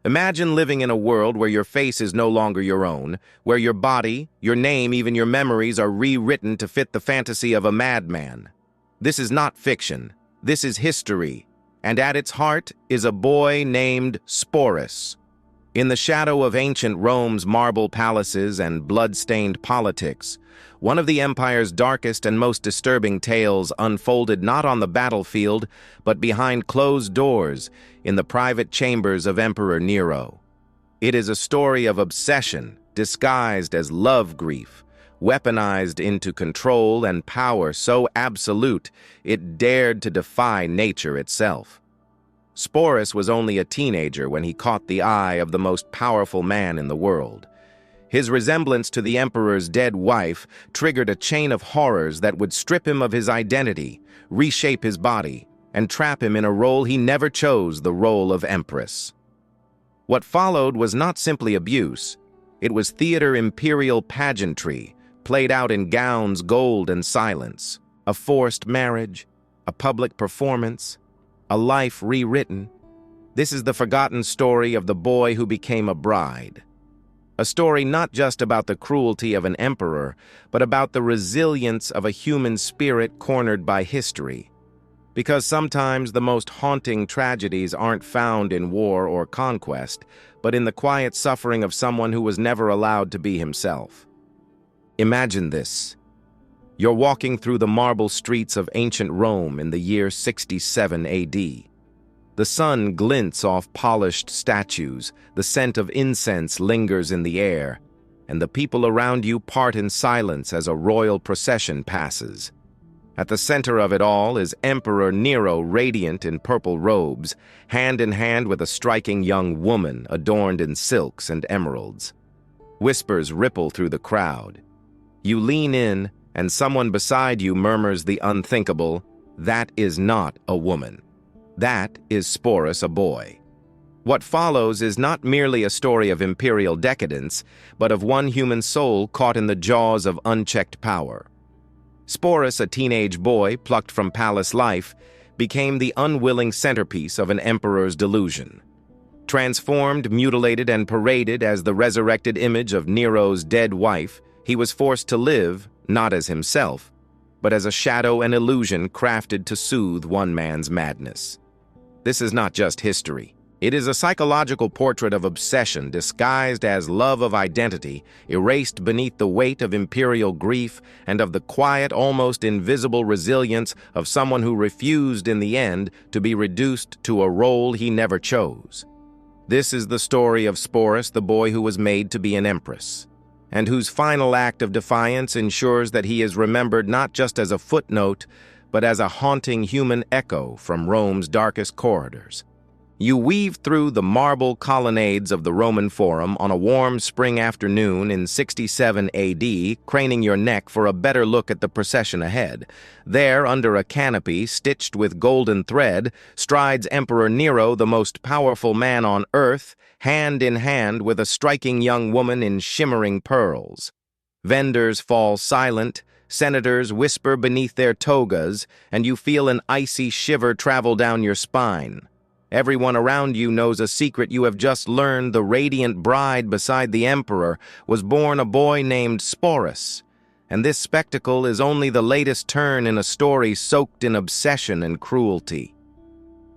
Imagine living in a world where your face is no longer your own, where your body, your name, even your memories are rewritten to fit the fantasy of a madman. This is not fiction. This is history, and at its heart is a boy named Sporus. In the shadow of ancient Rome's marble palaces and blood-stained politics, one of the empire's darkest and most disturbing tales unfolded not on the battlefield, but behind closed doors in the private chambers of Emperor Nero. It is a story of obsession disguised as love grief, weaponized into control and power so absolute it dared to defy nature itself. Sporus was only a teenager when he caught the eye of the most powerful man in the world. His resemblance to the emperor's dead wife triggered a chain of horrors that would strip him of his identity, reshape his body, and trap him in a role he never chose, the role of empress. What followed was not simply abuse. It was theater imperial pageantry, played out in gowns, gold, and silence, a forced marriage, a public performance, a life rewritten. This is the forgotten story of the boy who became a bride. A story not just about the cruelty of an emperor, but about the resilience of a human spirit cornered by history. Because sometimes the most haunting tragedies aren't found in war or conquest, but in the quiet suffering of someone who was never allowed to be himself. Imagine this. You're walking through the marble streets of ancient Rome in the year 67 AD. The sun glints off polished statues, the scent of incense lingers in the air, and the people around you part in silence as a royal procession passes. At the center of it all is Emperor Nero, radiant in purple robes, hand in hand with a striking young woman adorned in silks and emeralds. Whispers ripple through the crowd. You lean in, and someone beside you murmurs the unthinkable, "That is not a woman. That is Sporus, a boy." What follows is not merely a story of imperial decadence, but of one human soul caught in the jaws of unchecked power. Sporus, a teenage boy plucked from palace life, became the unwilling centerpiece of an emperor's delusion. Transformed, mutilated, and paraded as the resurrected image of Nero's dead wife, he was forced to live, not as himself, but as a shadow and illusion crafted to soothe one man's madness. This is not just history. It is a psychological portrait of obsession disguised as love of identity, erased beneath the weight of imperial grief and of the quiet, almost invisible resilience of someone who refused in the end to be reduced to a role he never chose. This is the story of Sporus, the boy who was made to be an empress, and whose final act of defiance ensures that he is remembered not just as a footnote, but as a haunting human echo from Rome's darkest corridors. You weave through the marble colonnades of the Roman Forum on a warm spring afternoon in 67 AD, craning your neck for a better look at the procession ahead. There, under a canopy stitched with golden thread, strides Emperor Nero, the most powerful man on earth, hand in hand with a striking young woman in shimmering pearls. Vendors fall silent, senators whisper beneath their togas, and you feel an icy shiver travel down your spine. Everyone around you knows a secret you have just learned. The radiant bride beside the emperor was born a boy named Sporus, and this spectacle is only the latest turn in a story soaked in obsession and cruelty.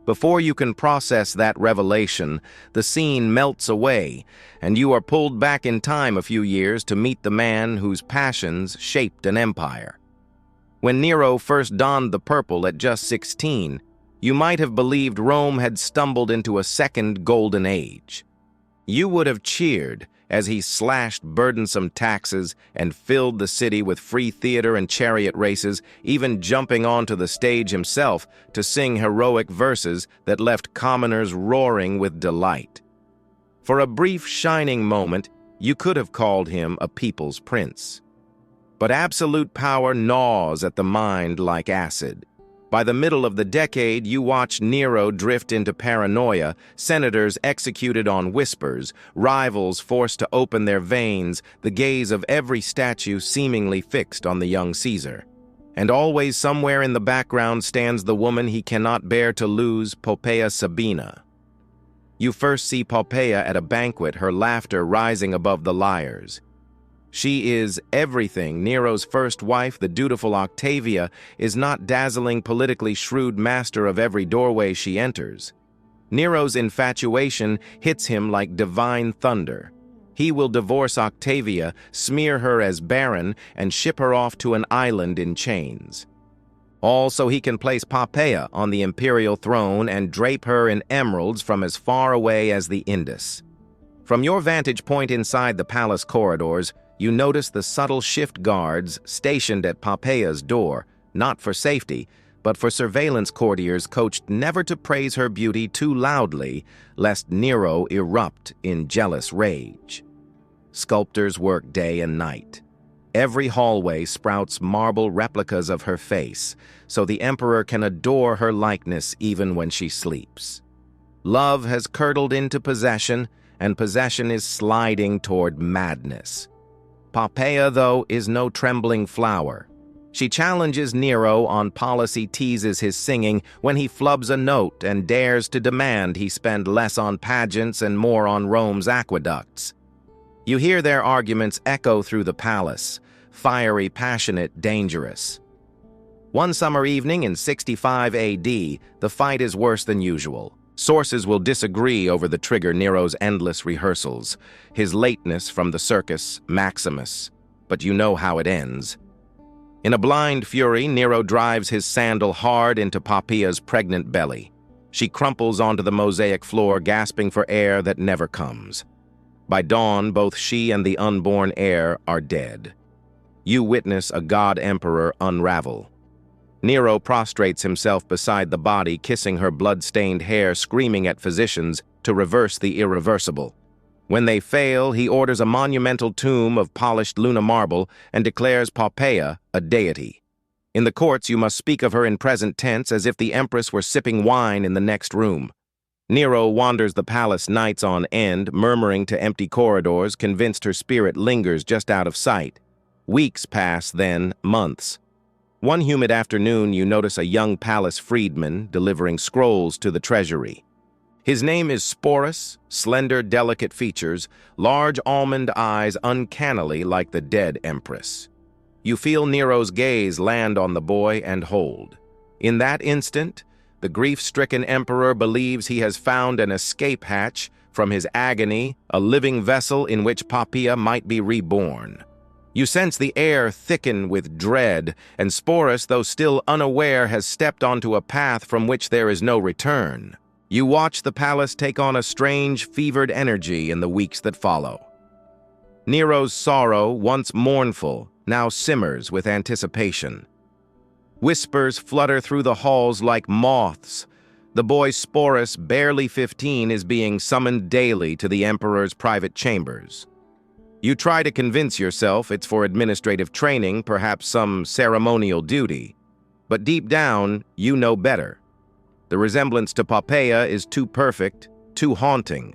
Before you can process that revelation, the scene melts away, and you are pulled back in time a few years to meet the man whose passions shaped an empire. When Nero first donned the purple at just 16, you might have believed Rome had stumbled into a second golden age. You would have cheered as he slashed burdensome taxes and filled the city with free theater and chariot races, even jumping onto the stage himself to sing heroic verses that left commoners roaring with delight. For a brief shining moment, you could have called him a people's prince. But absolute power gnaws at the mind like acid. By the middle of the decade, you watch Nero drift into paranoia, senators executed on whispers, rivals forced to open their veins, the gaze of every statue seemingly fixed on the young Caesar. And always somewhere in the background stands the woman he cannot bear to lose, Poppaea Sabina. You first see Poppaea at a banquet, her laughter rising above the lyres. She is everything. Nero's first wife, the dutiful Octavia, is not dazzling, politically shrewd master of every doorway she enters. Nero's infatuation hits him like divine thunder. He will divorce Octavia, smear her as barren, and ship her off to an island in chains. All so he can place Poppaea on the imperial throne and drape her in emeralds from as far away as the Indus. From your vantage point inside the palace corridors, you notice the subtle shift guards stationed at Poppaea's door, not for safety, but for surveillance courtiers coached never to praise her beauty too loudly, lest Nero erupt in jealous rage. Sculptors work day and night. Every hallway sprouts marble replicas of her face, so the emperor can adore her likeness even when she sleeps. Love has curdled into possession, and possession is sliding toward madness. Poppaea, though, is no trembling flower. She challenges Nero on policy, teases his singing when he flubs a note, and dares to demand he spend less on pageants and more on Rome's aqueducts. You hear their arguments echo through the palace, fiery, passionate, dangerous. One summer evening in 65 AD, the fight is worse than usual. Sources will disagree over the trigger Nero's endless rehearsals, his lateness from the circus, Maximus, but you know how it ends. In a blind fury, Nero drives his sandal hard into Poppaea's pregnant belly. She crumples onto the mosaic floor, gasping for air that never comes. By dawn, both she and the unborn heir are dead. You witness a god-emperor unravel. Nero prostrates himself beside the body, kissing her blood-stained hair, screaming at physicians to reverse the irreversible. When they fail, he orders a monumental tomb of polished Luna marble and declares Poppaea a deity. In the courts, you must speak of her in present tense as if the empress were sipping wine in the next room. Nero wanders the palace nights on end, murmuring to empty corridors, convinced her spirit lingers just out of sight. Weeks pass, then months. One humid afternoon, you notice a young palace freedman delivering scrolls to the treasury. His name is Sporus, slender, delicate features, large almond eyes uncannily like the dead empress. You feel Nero's gaze land on the boy and hold. In that instant, the grief-stricken emperor believes he has found an escape hatch from his agony, a living vessel in which Poppaea might be reborn. You sense the air thicken with dread, and Sporus, though still unaware, has stepped onto a path from which there is no return. You watch the palace take on a strange, fevered energy in the weeks that follow. Nero's sorrow, once mournful, now simmers with anticipation. Whispers flutter through the halls like moths. The boy Sporus, barely 15, is being summoned daily to the emperor's private chambers. You try to convince yourself it's for administrative training, perhaps some ceremonial duty. But deep down, you know better. The resemblance to Poppaea is too perfect, too haunting.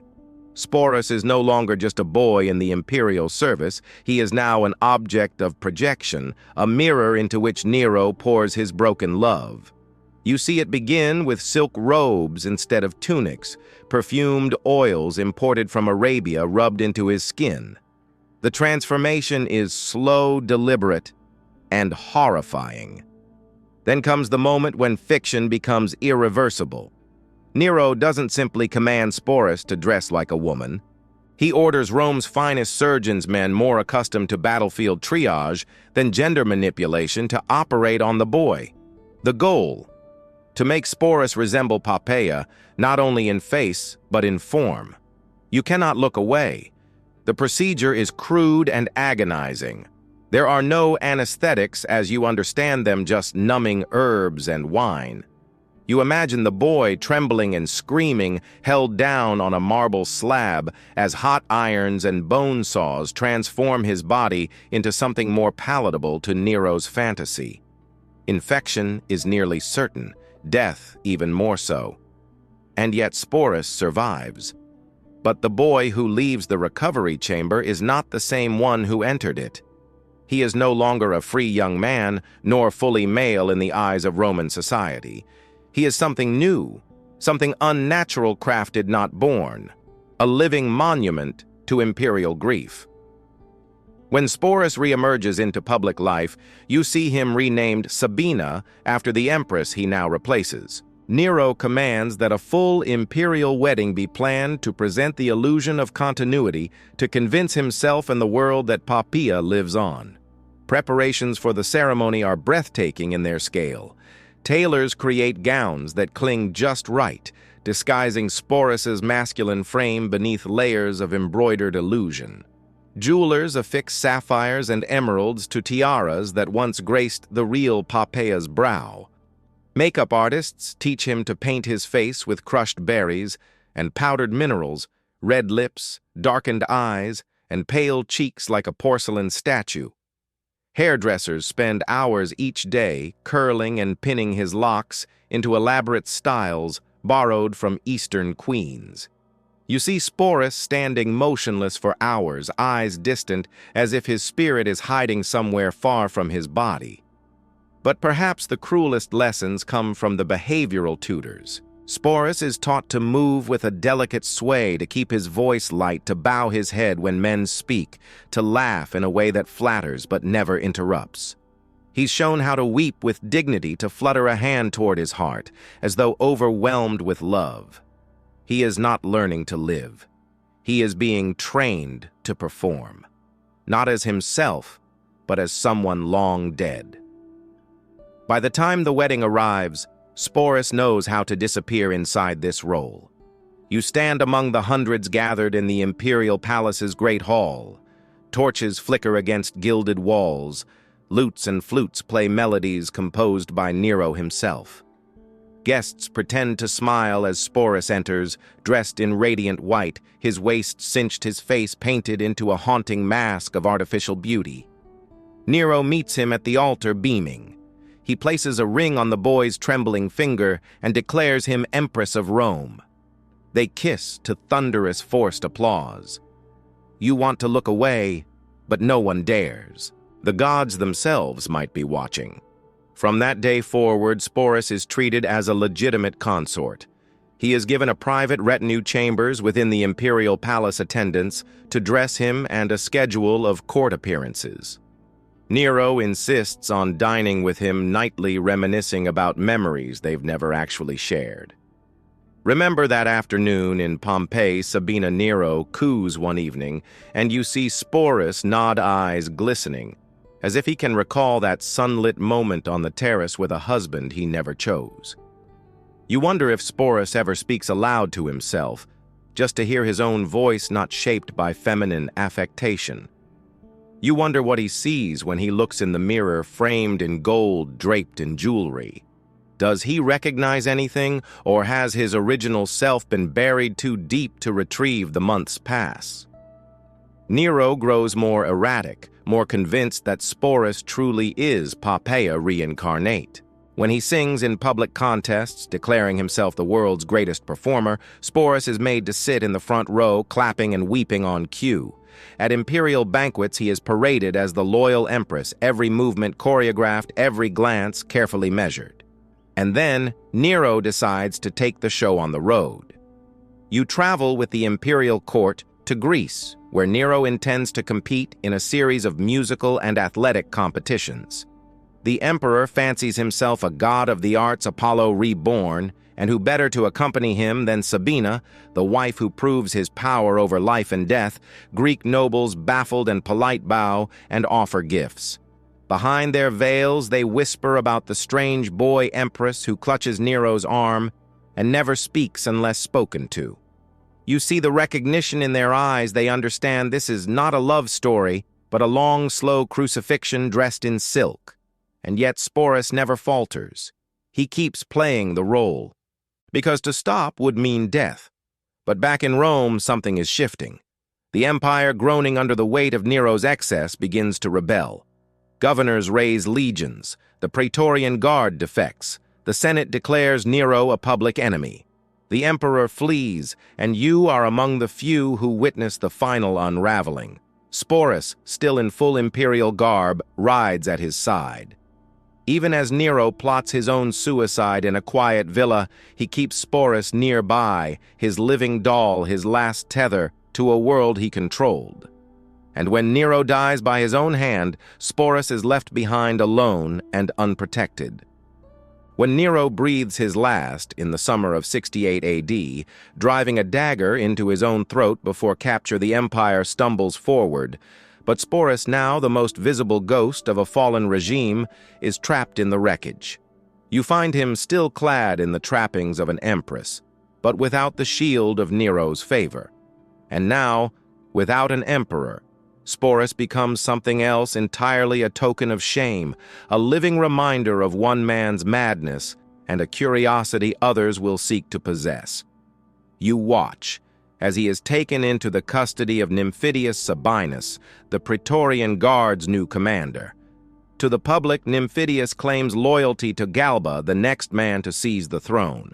Sporus is no longer just a boy in the imperial service. He is now an object of projection, a mirror into which Nero pours his broken love. You see it begin with silk robes instead of tunics, perfumed oils imported from Arabia rubbed into his skin. The transformation is slow, deliberate, and horrifying. Then comes the moment when fiction becomes irreversible. Nero doesn't simply command Sporus to dress like a woman. He orders Rome's finest surgeons, men more accustomed to battlefield triage than gender manipulation, to operate on the boy. The goal: to make Sporus resemble Poppaea, not only in face, but in form. You cannot look away. The procedure is crude and agonizing. There are no anesthetics as you understand them, just numbing herbs and wine. You imagine the boy trembling and screaming, held down on a marble slab as hot irons and bone saws transform his body into something more palatable to Nero's fantasy. Infection is nearly certain, death even more so. And yet Sporus survives. But the boy who leaves the recovery chamber is not the same one who entered it. He is no longer a free young man, nor fully male in the eyes of Roman society. He is something new, something unnatural crafted not born, a living monument to imperial grief. When Sporus reemerges into public life, you see him renamed Sabina after the empress he now replaces. Nero commands that a full imperial wedding be planned to present the illusion of continuity to convince himself and the world that Poppaea lives on. Preparations for the ceremony are breathtaking in their scale. Tailors create gowns that cling just right, disguising Sporus's masculine frame beneath layers of embroidered illusion. Jewelers affix sapphires and emeralds to tiaras that once graced the real Poppaea's brow. Makeup artists teach him to paint his face with crushed berries and powdered minerals, red lips, darkened eyes, and pale cheeks like a porcelain statue. Hairdressers spend hours each day curling and pinning his locks into elaborate styles borrowed from Eastern queens. You see Sporus standing motionless for hours, eyes distant, as if his spirit is hiding somewhere far from his body. But perhaps the cruelest lessons come from the behavioral tutors. Sporus is taught to move with a delicate sway, to keep his voice light, to bow his head when men speak, to laugh in a way that flatters but never interrupts. He's shown how to weep with dignity, to flutter a hand toward his heart, as though overwhelmed with love. He is not learning to live. He is being trained to perform, not as himself, but as someone long dead. By the time the wedding arrives, Sporus knows how to disappear inside this role. You stand among the hundreds gathered in the imperial palace's great hall. Torches flicker against gilded walls. Lutes and flutes play melodies composed by Nero himself. Guests pretend to smile as Sporus enters, dressed in radiant white, his waist cinched, his face painted into a haunting mask of artificial beauty. Nero meets him at the altar, beaming. He places a ring on the boy's trembling finger and declares him Empress of Rome. They kiss to thunderous, forced applause. You want to look away, but no one dares. The gods themselves might be watching. From that day forward, Sporus is treated as a legitimate consort. He is given a private retinue chambers within the imperial palace attendants to dress him and a schedule of court appearances. Nero insists on dining with him nightly, reminiscing about memories they've never actually shared. Remember that afternoon in Pompeii, Sabina Nero coos one evening, and you see Sporus nod, eyes glistening, as if he can recall that sunlit moment on the terrace with a husband he never chose. You wonder if Sporus ever speaks aloud to himself, just to hear his own voice not shaped by feminine affectation. You wonder what he sees when he looks in the mirror, framed in gold, draped in jewelry. Does he recognize anything, or has his original self been buried too deep to retrieve the months pass? Nero grows more erratic, more convinced that Sporus truly is Poppaea reincarnate. When he sings in public contests, declaring himself the world's greatest performer, Sporus is made to sit in the front row, clapping and weeping on cue. At imperial banquets, he is paraded as the loyal empress, every movement choreographed, every glance carefully measured. And then, Nero decides to take the show on the road. You travel with the imperial court to Greece, where Nero intends to compete in a series of musical and athletic competitions. The emperor fancies himself a god of the arts, Apollo reborn, and who better to accompany him than Sabina, the wife who proves his power over life and death. Greek nobles, baffled and polite, bow and offer gifts. Behind their veils, they whisper about the strange boy empress who clutches Nero's arm and never speaks unless spoken to. You see the recognition in their eyes. They understand this is not a love story, but a long, slow crucifixion dressed in silk. And yet Sporus never falters. He keeps playing the role. Because to stop would mean death. But back in Rome, something is shifting. The empire, groaning under the weight of Nero's excess, begins to rebel. Governors raise legions. The Praetorian Guard defects. The Senate declares Nero a public enemy. The emperor flees, and you are among the few who witness the final unraveling. Sporus, still in full imperial garb, rides at his side. Even as Nero plots his own suicide in a quiet villa, he keeps Sporus nearby, his living doll, his last tether to a world he controlled. And when Nero dies by his own hand, Sporus is left behind alone and unprotected. When Nero breathes his last in the summer of 68 AD, driving a dagger into his own throat before capture, the empire stumbles forward. But Sporus, now the most visible ghost of a fallen regime, is trapped in the wreckage. You find him still clad in the trappings of an empress, but without the shield of Nero's favor. And now, without an emperor, Sporus becomes something else entirely, a token of shame, a living reminder of one man's madness and a curiosity others will seek to possess. You watch as he is taken into the custody of Nymphidius Sabinus, the Praetorian Guard's new commander. To the public, Nymphidius claims loyalty to Galba, the next man to seize the throne.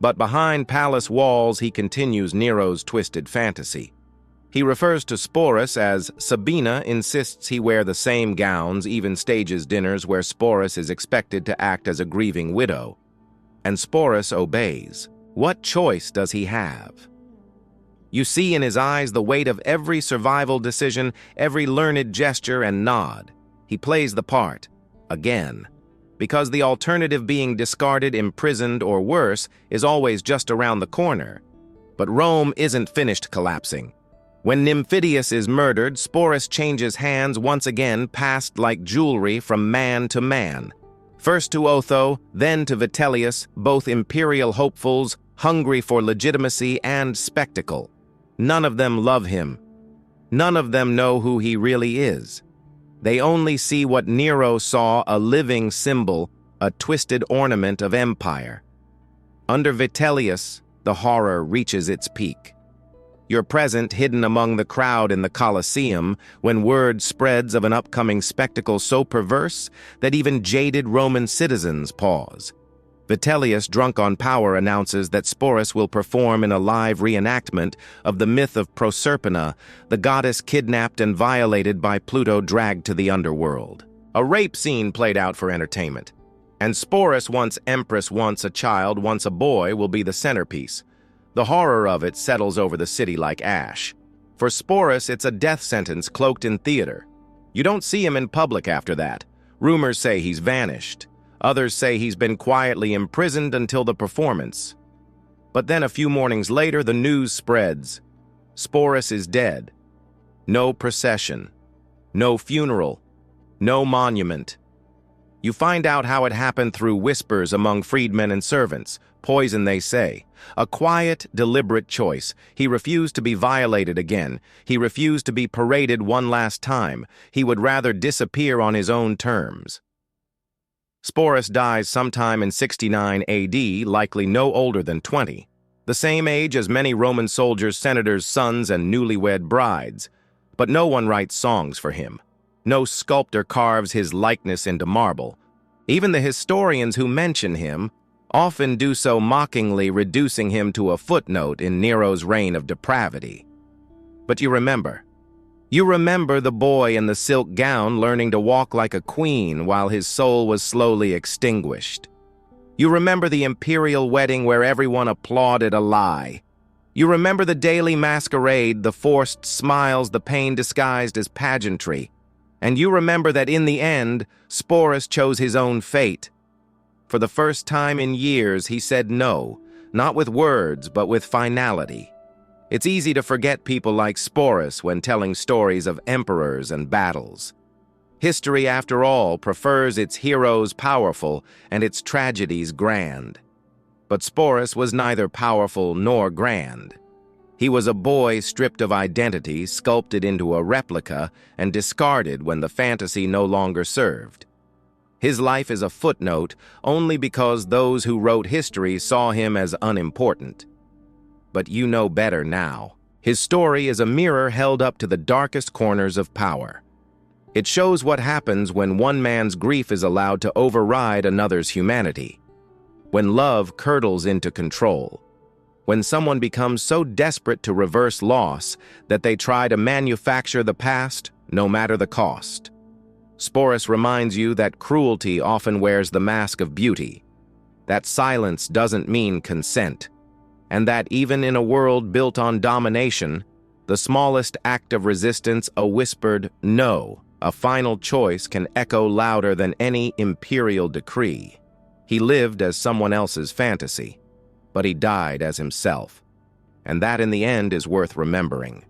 But behind palace walls, he continues Nero's twisted fantasy. He refers to Sporus as Sabina, insists he wear the same gowns, even stages dinners where Sporus is expected to act as a grieving widow. And Sporus obeys. What choice does he have? You see in his eyes the weight of every survival decision, every learned gesture and nod. He plays the part, again, because the alternative, being discarded, imprisoned, or worse, is always just around the corner. But Rome isn't finished collapsing. When Nymphidius is murdered, Sporus changes hands once again, passed like jewelry from man to man. First to Otho, then to Vitellius, both imperial hopefuls, hungry for legitimacy and spectacle. None of them love him. None of them know who he really is. They only see what Nero saw, a living symbol, a twisted ornament of empire. Under Vitellius, the horror reaches its peak. You're present, hidden among the crowd in the Colosseum, when word spreads of an upcoming spectacle so perverse that even jaded Roman citizens pause. Vitellius, drunk on power, announces that Sporus will perform in a live reenactment of the myth of Proserpina, the goddess kidnapped and violated by Pluto, dragged to the underworld. A rape scene played out for entertainment. And Sporus, once empress, once a child, once a boy, will be the centerpiece. The horror of it settles over the city like ash. For Sporus, it's a death sentence cloaked in theater. You don't see him in public after that. Rumors say he's vanished. Others say he's been quietly imprisoned until the performance. But then a few mornings later, the news spreads. Sporus is dead. No procession. No funeral. No monument. You find out how it happened through whispers among freedmen and servants. Poison, they say. A quiet, deliberate choice. He refused to be violated again. He refused to be paraded one last time. He would rather disappear on his own terms. Sporus dies sometime in 69 AD, likely no older than 20, the same age as many Roman soldiers, senators' sons, and newlywed brides. But no one writes songs for him. No sculptor carves his likeness into marble. Even the historians who mention him often do so mockingly, reducing him to a footnote in Nero's reign of depravity. But you remember the boy in the silk gown learning to walk like a queen while his soul was slowly extinguished. You remember the imperial wedding where everyone applauded a lie. You remember the daily masquerade, the forced smiles, the pain disguised as pageantry. And you remember that in the end, Sporus chose his own fate. For the first time in years, he said no, not with words, but with finality. It's easy to forget people like Sporus when telling stories of emperors and battles. History, after all, prefers its heroes powerful and its tragedies grand. But Sporus was neither powerful nor grand. He was a boy stripped of identity, sculpted into a replica, and discarded when the fantasy no longer served. His life is a footnote only because those who wrote history saw him as unimportant. But you know better now. His story is a mirror held up to the darkest corners of power. It shows what happens when one man's grief is allowed to override another's humanity. When love curdles into control. When someone becomes so desperate to reverse loss that they try to manufacture the past, no matter the cost. Sporus reminds you that cruelty often wears the mask of beauty, that silence doesn't mean consent, and that even in a world built on domination, the smallest act of resistance, a whispered no, a final choice, can echo louder than any imperial decree. He lived as someone else's fantasy, but he died as himself, and that in the end is worth remembering.